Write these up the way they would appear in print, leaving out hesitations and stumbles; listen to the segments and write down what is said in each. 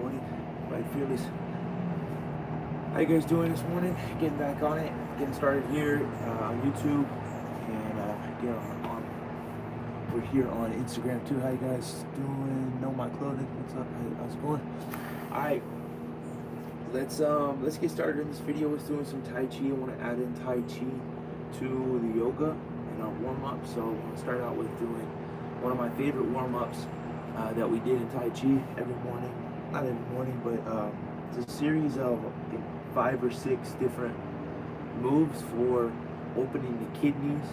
morning. Right, fearless. How you guys doing this morning? Getting back on it, getting started here on YouTube, and we're here on Instagram too. How you guys doing? Know my clothing. What's up? How's it going? All right, let's get started in this video. Let's doing some Tai Chi. I want to add in Tai Chi to the yoga and our warm up. So I'm gonna start out with doing one of my favorite warm ups that we did in Tai Chi every morning. Not every morning, but it's a series of 5 or 6 different moves for opening the kidneys,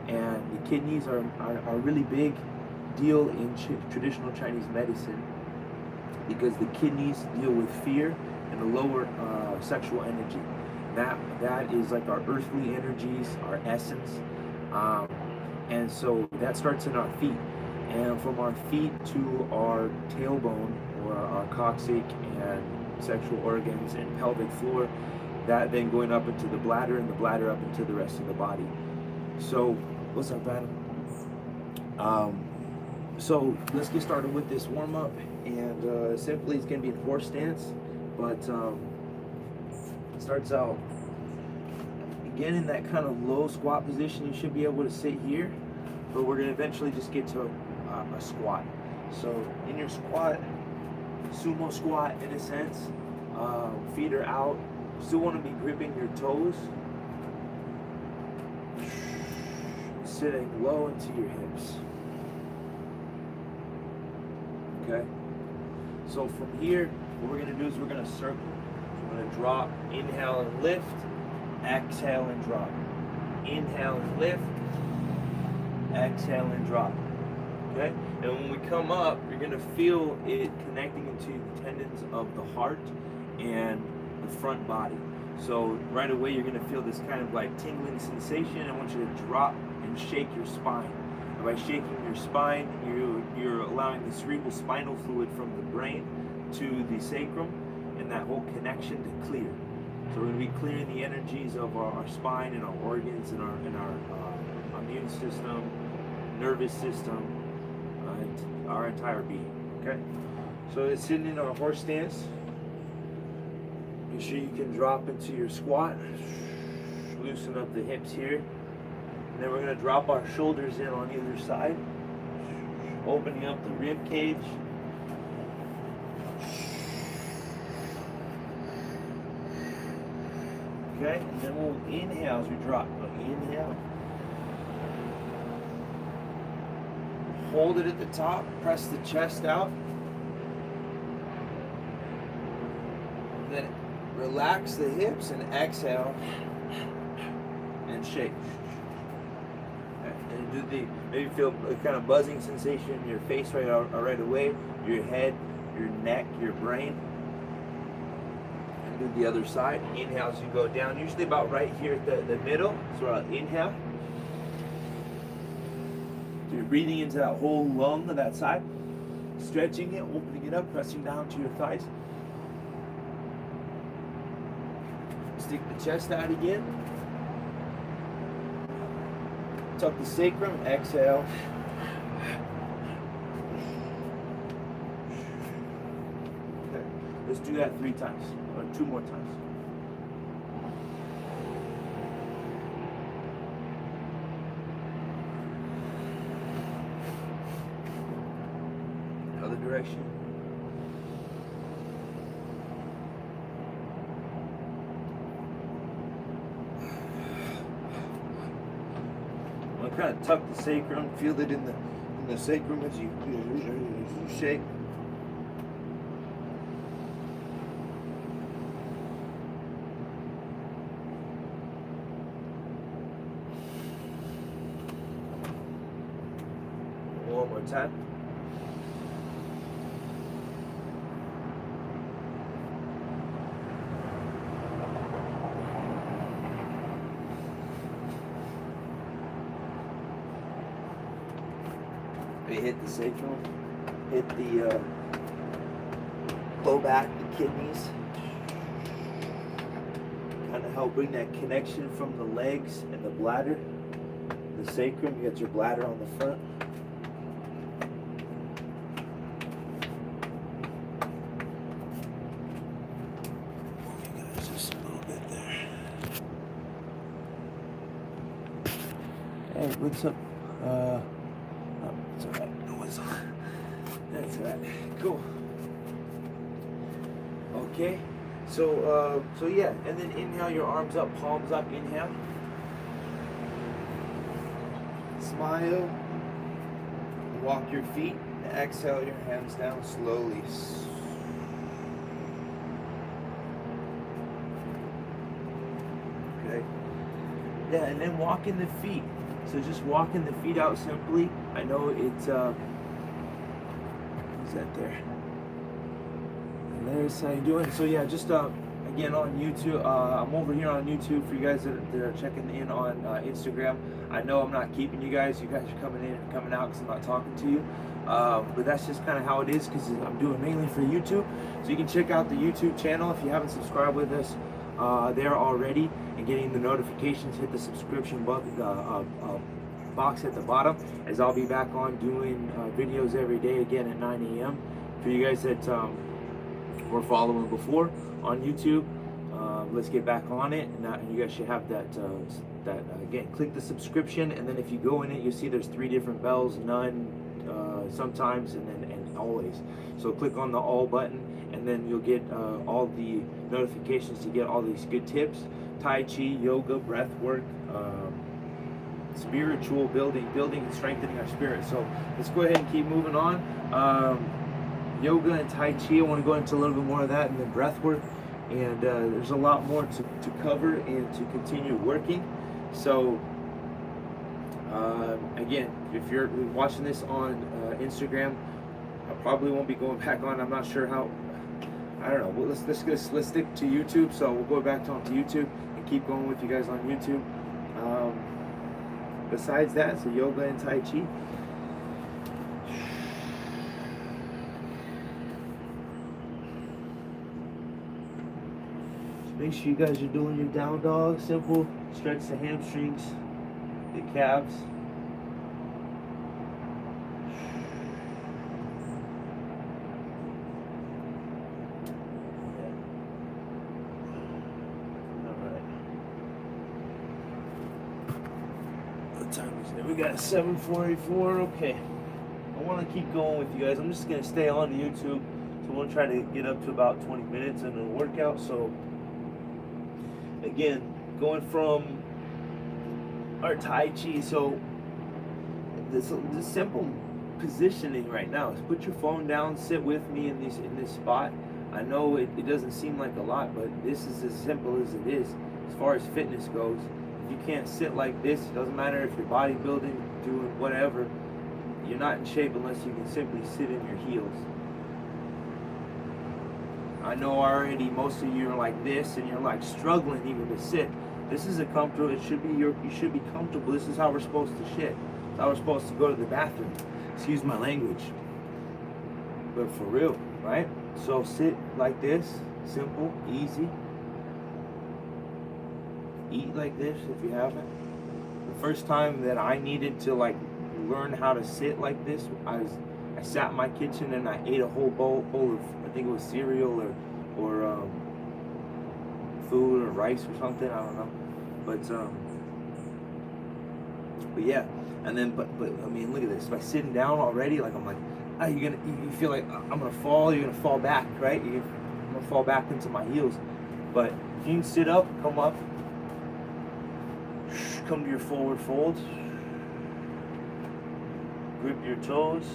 and the kidneys are a really big deal in traditional Chinese medicine because the kidneys deal with fear and the lower sexual energy. That is like our earthly energies, our essence, and so that starts in our feet, and from our feet to our tailbone or our coccyx and sexual organs and pelvic floor, that then going up into the bladder, and the bladder up into the rest of the body. So what's up, Adam? So let's get started with this warm up, and simply it's gonna be a horse stance, but it starts out again in that kind of low squat position. You should be able to sit here, but we're gonna eventually just get to a squat. So in your squat, sumo squat in a sense, feet are out, still want to be gripping your toes, sitting low into your hips. Okay, so from here what we're going to do is we're going to circle. We're going to drop, inhale and lift, exhale and drop, inhale and lift, exhale and drop. Okay, and when we come up, you're going to feel it connecting into the tendons of the heart and the front body. So right away you're going to feel this kind of like tingling sensation. I want you to drop and shake your spine. And by shaking your spine, you're allowing the cerebral spinal fluid from the brain to the sacrum and that whole connection to clear. So we're going to be clearing the energies of our spine and our organs and our immune system, nervous system, our entire being. Okay, so it's sitting in our horse stance. Make sure you can drop into your squat, loosen up the hips here, and then we're going to drop our shoulders in on either side, opening up the rib cage. Okay, and then we'll inhale as we drop. Inhale. Hold it at the top, press the chest out. Then relax the hips and exhale and shake. And do the, maybe feel a kind of buzzing sensation in your face right away, your head, your neck, your brain. And do the other side. Inhale as you go down, usually about right here at the middle. So I'll inhale. So you're breathing into that whole lung of that side, stretching it, opening it up, pressing down to your thighs. Stick the chest out again. Tuck the sacrum, exhale. Okay. Let's do that 3 times, or 2 more times. Other direction. I'm gonna kind of tuck the sacrum, feel it in the sacrum as you shake. One more time. We hit the sacrum, hit the low back, the kidneys. Kind of help bring that connection from the legs and the bladder. The sacrum, you got your bladder on the front. Hey, what's up? Oh, it's alright. No one's on. That's alright. Cool. Okay. So yeah, and then inhale your arms up, palms up, inhale. Smile. Walk your feet. Exhale your hands down slowly. Okay. Yeah, and then walking the feet. So just walking the feet out simply. I know it's who's that there? And there's how you doing. So yeah, just again on YouTube. I'm over here on YouTube for you guys that are checking in on Instagram. I know I'm not keeping you guys. You guys are coming in and coming out because I'm not talking to you. But that's just kind of how it is because I'm doing mainly for YouTube. So you can check out the YouTube channel if you haven't subscribed with us there already and getting the notifications. Hit the subscription button, box at the bottom, as I'll be back on doing videos every day again at 9 a.m. For you guys that were following before on YouTube, let's get back on it, and you guys should have that. Again, click the subscription, and then if you go in it, you'll see there's 3 different bells: none, sometimes, and always. So click on the all button, and then you'll get all the notifications to get all these good tips: Taichi, yoga, breath work, spiritual building and strengthening our spirit. So let's go ahead and keep moving on. Yoga and Tai Chi, I want to go into a little bit more of that, and then breath work. And there's a lot more to cover and to continue working. So again, if you're watching this on Instagram, I probably won't be going back on. I'm not sure how. I don't know. Well, let's stick to YouTube. So we'll go back onto YouTube and keep going with you guys on YouTube. Besides that, so yoga and Tai Chi. Make sure you guys are doing your down dog. Simple. Stretch the hamstrings, the calves. Alright. What time is it? We got 7:44. Okay. I want to keep going with you guys. I'm just going to stay on YouTube. So we'll try to get up to about 20 minutes in the workout. So again, going from our Tai Chi, so this simple positioning right now is put your phone down, sit with me in this spot. I know it doesn't seem like a lot, but this is as simple as it is as far as fitness goes. If you can't sit like this, it doesn't matter if you're bodybuilding, doing whatever, you're not in shape unless you can simply sit in your heels. I know already most of you are like this and you're like struggling even to sit. This is a comfortable, you should be comfortable. This is how we're supposed to shit. It's how we're supposed to go to the bathroom. Excuse my language. But for real, right? So sit like this, simple, easy. Eat like this if you haven't. The first time that I needed to like learn how to sit like this, I sat in my kitchen and I ate a whole bowl of, I think it was cereal or food or rice or something, I don't know. But yeah, and then but I mean, look at this. By sitting down already, like I'm like, you feel like I'm gonna fall. You're gonna fall back, right? I'm gonna fall back into my heels. But if you can sit up, come up, come to your forward fold, grip your toes.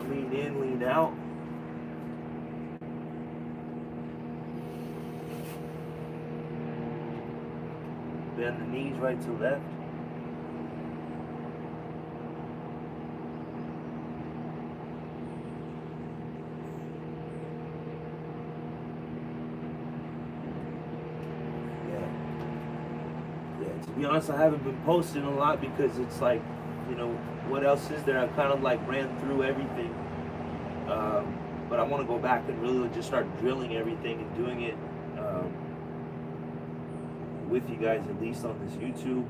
Lean in, lean out. Bend the knees right to left. Yeah, to be honest, I haven't been posting a lot because it's like, you know, what else is there? I've kind of like ran through everything. But I want to go back and really just start drilling everything and doing it with you guys, at least on this YouTube.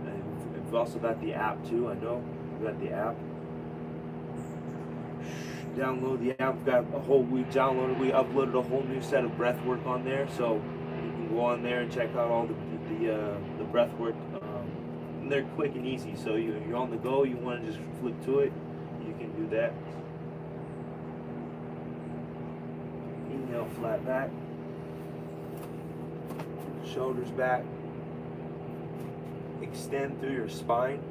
And we've also got the app too. I know we've got the app. Download the app. We uploaded a whole new set of breath work on there, so you can go on there and check out all the breath work and they're quick and easy. So you're on the go, you want to just flip to it, you can do that. Inhale, flat back, shoulders back, extend through your spine.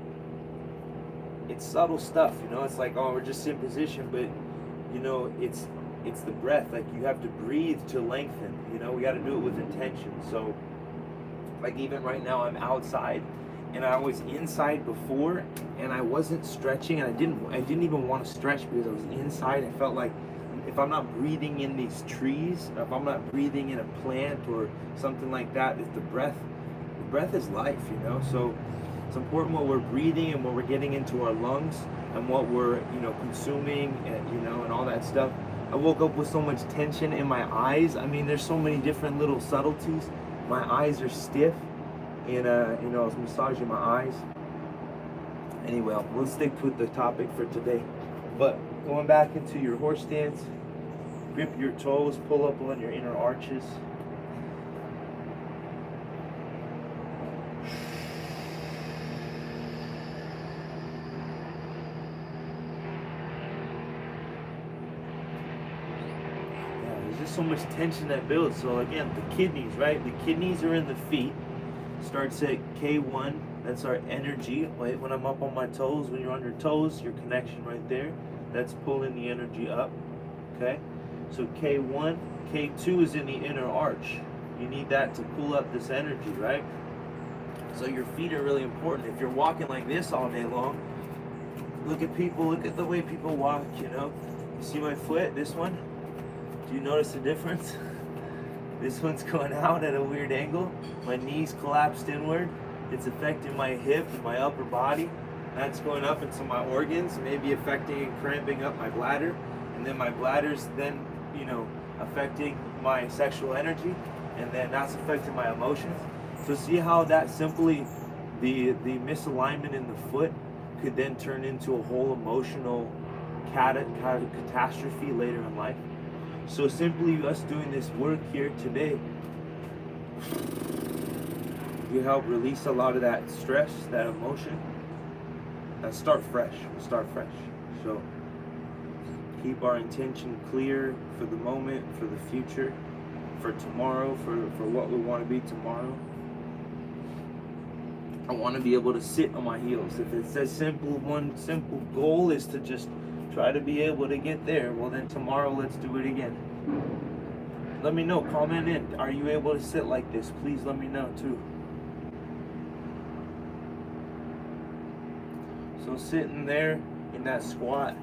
It's subtle stuff, you know. It's like, oh, we're just in position, but you know, it's the breath. Like, you have to breathe to lengthen, you know. We got to do it with intention. So like, even right now I'm outside and I was inside before and I wasn't stretching, and I didn't even want to stretch because I was inside. I felt like if I'm not breathing in these trees, if I'm not breathing in a plant or something like that, it's the breath is life, you know. So it's important what we're breathing and what we're getting into our lungs and what we're, you know, consuming, and, you know, and all that stuff. I woke up with so much tension in my eyes. I mean, there's so many different little subtleties. My eyes are stiff, and you know, I was massaging my eyes. Anyway, we'll stick with the topic for today. But going back into your horse stance, grip your toes, pull up on your inner arches. So much tension that builds. So again, the kidneys, right? The kidneys are in the feet. Starts at K1. That's our energy. Right? When I'm up on my toes, when you're on your toes, your connection right there. That's pulling the energy up. Okay? So K1, K2 is in the inner arch. You need that to pull up this energy, right? So your feet are really important. If you're walking like this all day long, look at people, look at the way people walk, you know? You see my foot, this one? Do you notice the difference? This one's going out at a weird angle. My knees collapsed inward. It's affecting my hip and my upper body. That's going up into my organs, maybe affecting and cramping up my bladder. And then my bladder's then, you know, affecting my sexual energy. And then that's affecting my emotions. So see how that simply, the misalignment in the foot could then turn into a whole emotional catastrophe later in life. So simply us doing this work here today, you help release a lot of that stress, that emotion, and start fresh. So keep our intention clear for the moment, for the future, for tomorrow, for what we want to be tomorrow. I want to be able to sit on my heels. If it's as simple, one simple goal is to just try to be able to get there, well then tomorrow let's do it again. Let me know, comment in. Are you able to sit like this? Please let me know too. So sitting there in that squat,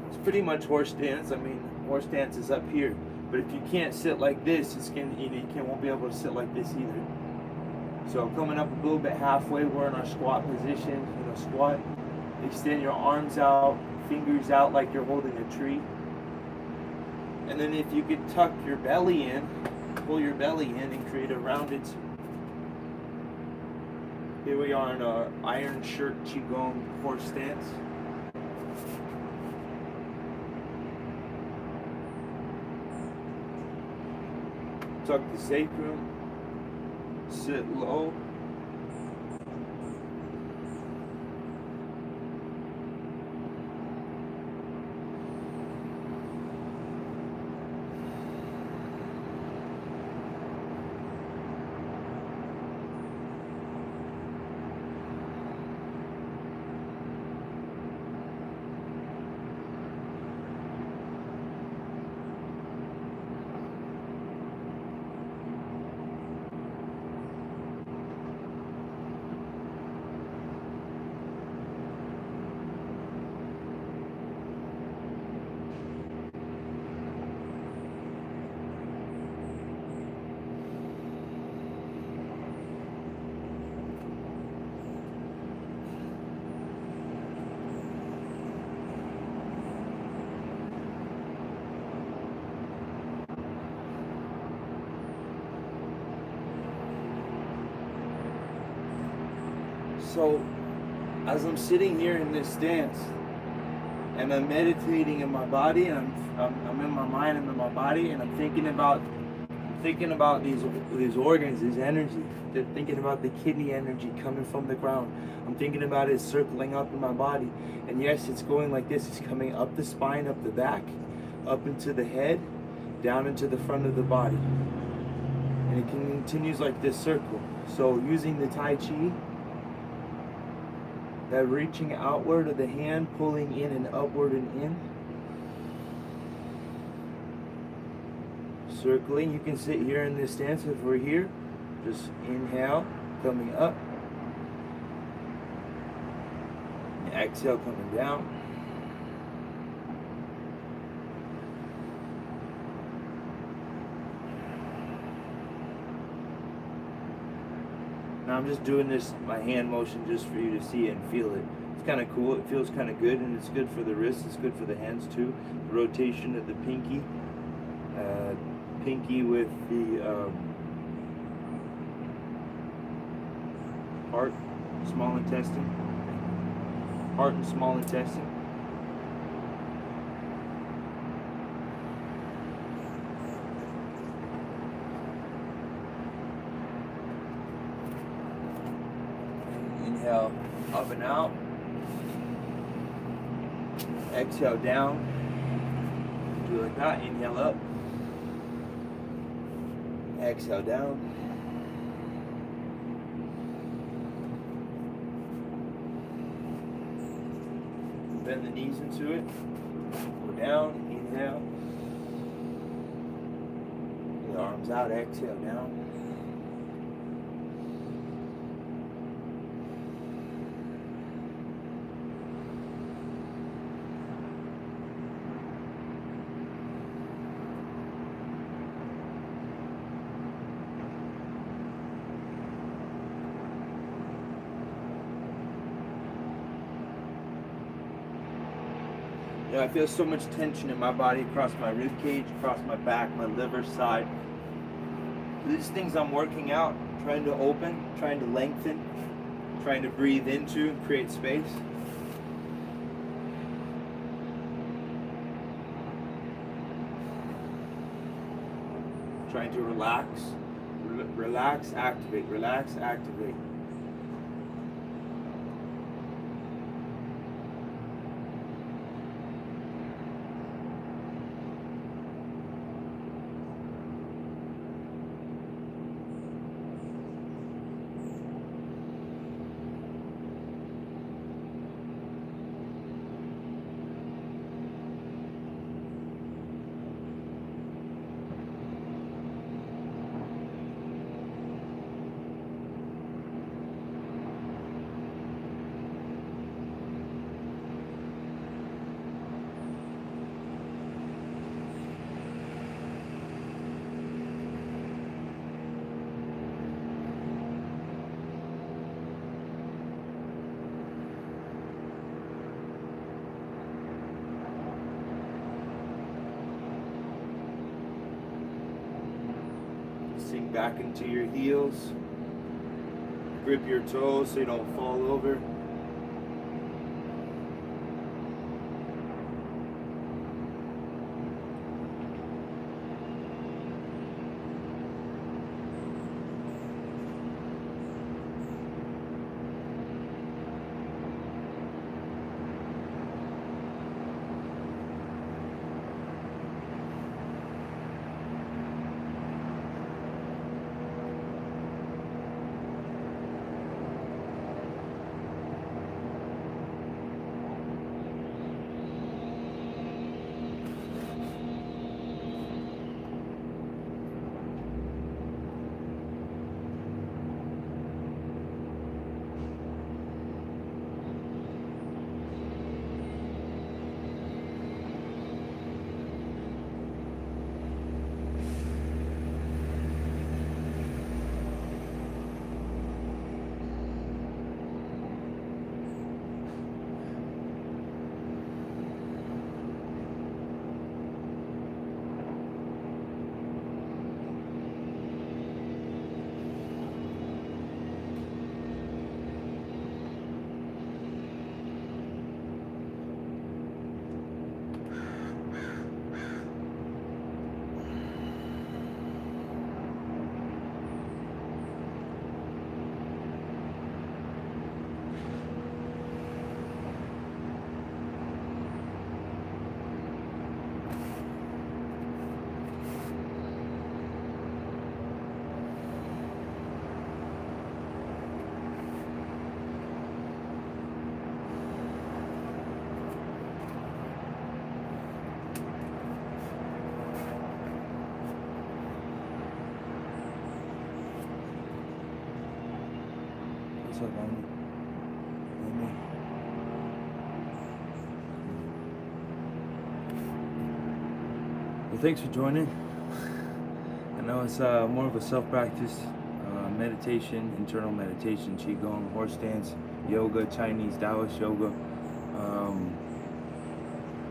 it's pretty much horse stance. I mean, horse stance is up here. But if you can't sit like this, you won't be able to sit like this either. So coming up a little bit halfway, we're in our squat position. You know, squat, extend your arms out, fingers out like you're holding a tree. And then if you could tuck your belly in, pull your belly in and create a rounded. Here we are in our iron shirt qigong horse stance. Tuck the sacrum, sit low. So, as I'm sitting here in this stance, and I'm meditating in my body, and I'm in my mind, I'm in my body, and I'm thinking thinking about these organs, this energy. They're thinking about the kidney energy coming from the ground. I'm thinking about it circling up in my body. And yes, it's going like this. It's coming up the spine, up the back, up into the head, down into the front of the body. And it continues like this circle. So using the Tai Chi, that reaching outward of the hand, pulling in and upward and in. Circling, you can sit here in this stance if we're here. Just inhale, coming up. Exhale, coming down. Now I'm just doing this, my hand motion, just for you to see and feel it. It's kind of cool, it feels kind of good, and it's good for the wrists, it's good for the hands too. The rotation of the pinky. Pinky with the heart, small intestine. Heart and small intestine. Inhale up and out. Exhale down. Do it like that. Inhale up. Exhale down. Bend the knees into it. Go down. Inhale. The arms out. Exhale down. I feel so much tension in my body, across my rib cage, across my back, my liver side. These things I'm working out, trying to open, trying to lengthen, trying to breathe into and create space. Trying to relax, relax, activate, relax, activate. Sink back into your heels. Grip your toes so you don't fall over. like on me. Well, thanks for joining. I know it's more of a self-practice, meditation, internal meditation, qigong, horse stance, yoga, Chinese Taoist yoga.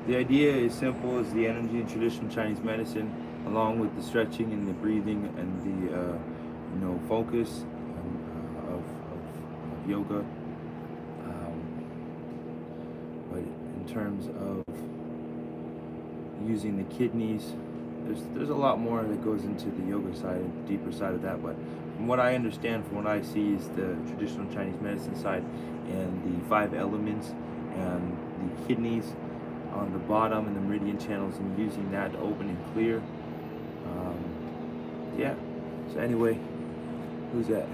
The idea is simple as the energy in traditional Chinese medicine, along with the stretching and the breathing and the focus of yoga. But in terms of using the kidneys, there's a lot more that goes into the yoga side, the deeper side of that. But from what I understand, from what I see, is the traditional Chinese medicine side and the 5 elements and the kidneys on the bottom and the meridian channels, and using that to open and clear. Yeah. So anyway, who's that?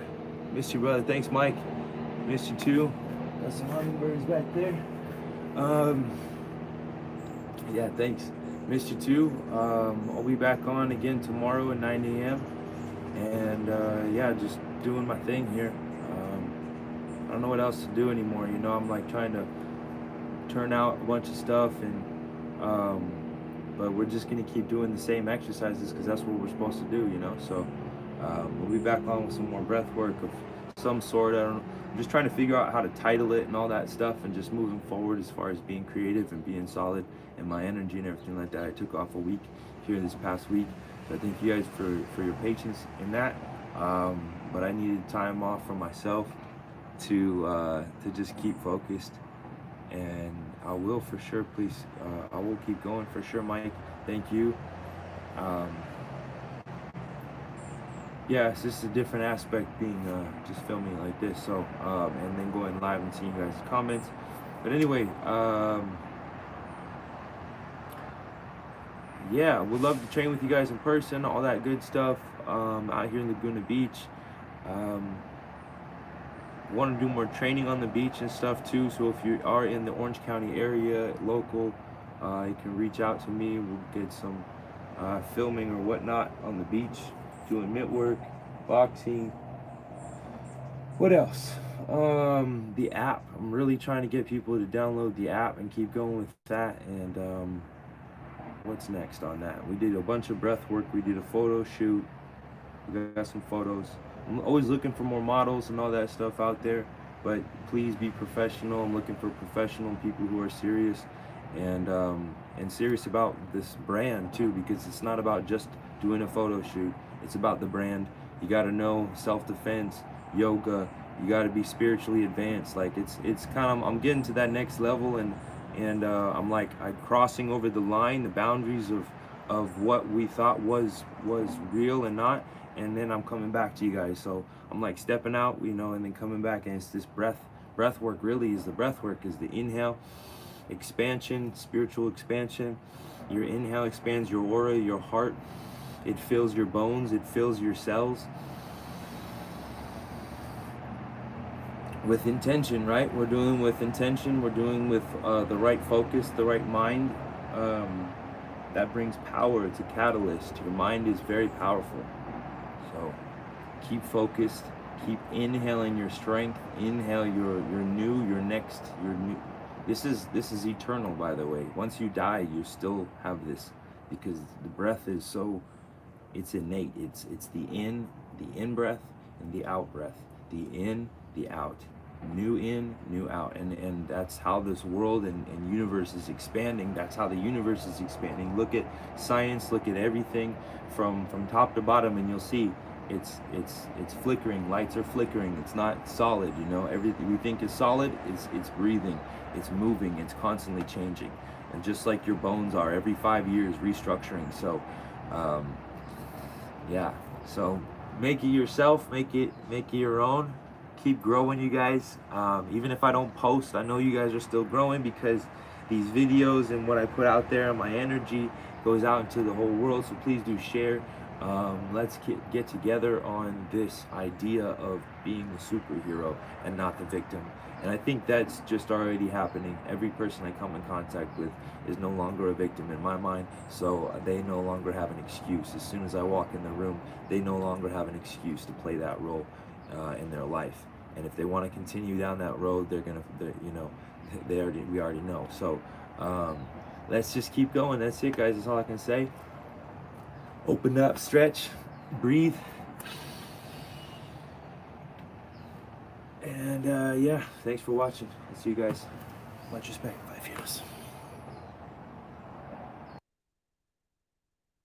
Missed you, brother. Thanks, Mike. Missed you too. Got some hummingbirds back there. Yeah, thanks. Missed you too. I'll be back on again tomorrow at 9 a.m. And yeah, just doing my thing here. I don't know what else to do anymore. I'm like trying to turn out a bunch of stuff, and but we're just gonna keep doing the same exercises because that's what we're supposed to do. So we'll be back on with some more breath work of some sort. I'm just trying to figure out how to title it and all that stuff, and just moving forward as far as being creative and being solid and my energy and everything like that. I took off a week here this past week, so I thank you guys for your patience in that. But I needed time off for myself to just keep focused, and I will for sure. Please, I will keep going for sure, Mike. Thank you. Yeah, it's just a different aspect being just filming like this. So and then going live and seeing you guys' comments. But anyway, yeah, would love to train with you guys in person, all that good stuff. Out here in Laguna Beach. Want to do more training on the beach and stuff too. So if you are in the Orange County area, local, you can reach out to me. We'll get some filming or whatnot on the beach, doing mitt work, boxing. What else? The app. I'm really trying to get people to download the app and keep going with that. And what's next on that? We did a bunch of breath work. We did a photo shoot. We got some photos. I'm always looking for more models and all that stuff out there, but please be professional. I'm looking for professional people who are serious and serious about this brand too, because it's not about just doing a photo shoot. It's about the brand. You got to know self-defense, yoga. You got to be spiritually advanced. Like it's kind of, I'm getting to that next level, and I'm crossing over the line, the boundaries of what we thought was real and not. And then I'm coming back to you guys. So I'm like stepping out, and then coming back, and it's this breath work. Really is the breath work, is the inhale, expansion, spiritual expansion. Your inhale expands your aura, your heart. It fills your bones, it fills your cells. With intention, right? We're doing with intention, we're doing with the right focus, the right mind. That brings power, it's a catalyst. Your mind is very powerful. So keep focused, keep inhaling your strength, inhale your new. This is eternal, by the way. Once you die, you still have this, because the breath is so, it's innate. It's the in breath and the out breath. The in, the out. New in, new out. And that's how this world and universe is expanding. That's how the universe is expanding. Look at science, look at everything from top to bottom, and you'll see it's flickering. Lights are flickering. It's not solid, Everything we think is solid, it's breathing, it's moving, it's constantly changing. And just like your bones are, every 5 years restructuring. So yeah, so make it yourself, make it your own. Keep growing, you guys. Even if I don't post, I know you guys are still growing, because these videos and what I put out there and my energy goes out into the whole world. So please do share. Let's get together on this idea of being the superhero and not the victim. And I think that's just already happening. Every person I come in contact with is no longer a victim in my mind, so they no longer have an excuse. As soon as I walk in the room, they no longer have an excuse to play that role in their life. And if they want to continue down that road, you know, we already know. So let's just keep going. That's it, guys. That's all I can say. Open up, stretch, breathe. And yeah, thanks for watching. I'll see you guys. Much respect. Bye, viewers.